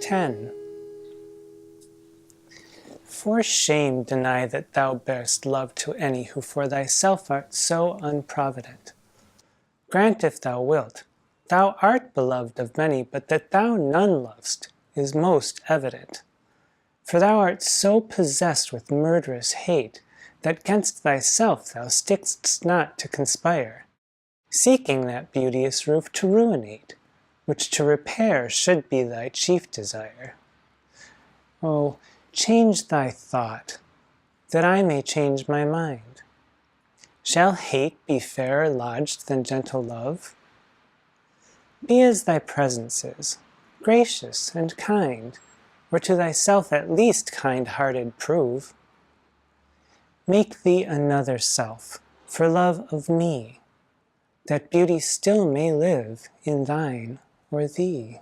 10. For shame deny that thou bear'st love to any who for thyself art so unprovident. Grant if thou wilt, thou art beloved of many, but that thou none lovest is most evident. For thou art so possessed with murderous hate, that 'gainst thyself thou stick'st not to conspire, seeking that beauteous roof to ruinate, which to repair should be thy chief desire. Oh, change thy thought, that I may change my mind. Shall hate be fairer lodged than gentle love? Be as thy presence is, gracious and kind, or to thyself at least kind-hearted prove. Make thee another self, for love of me, that beauty still may live in thine or thee.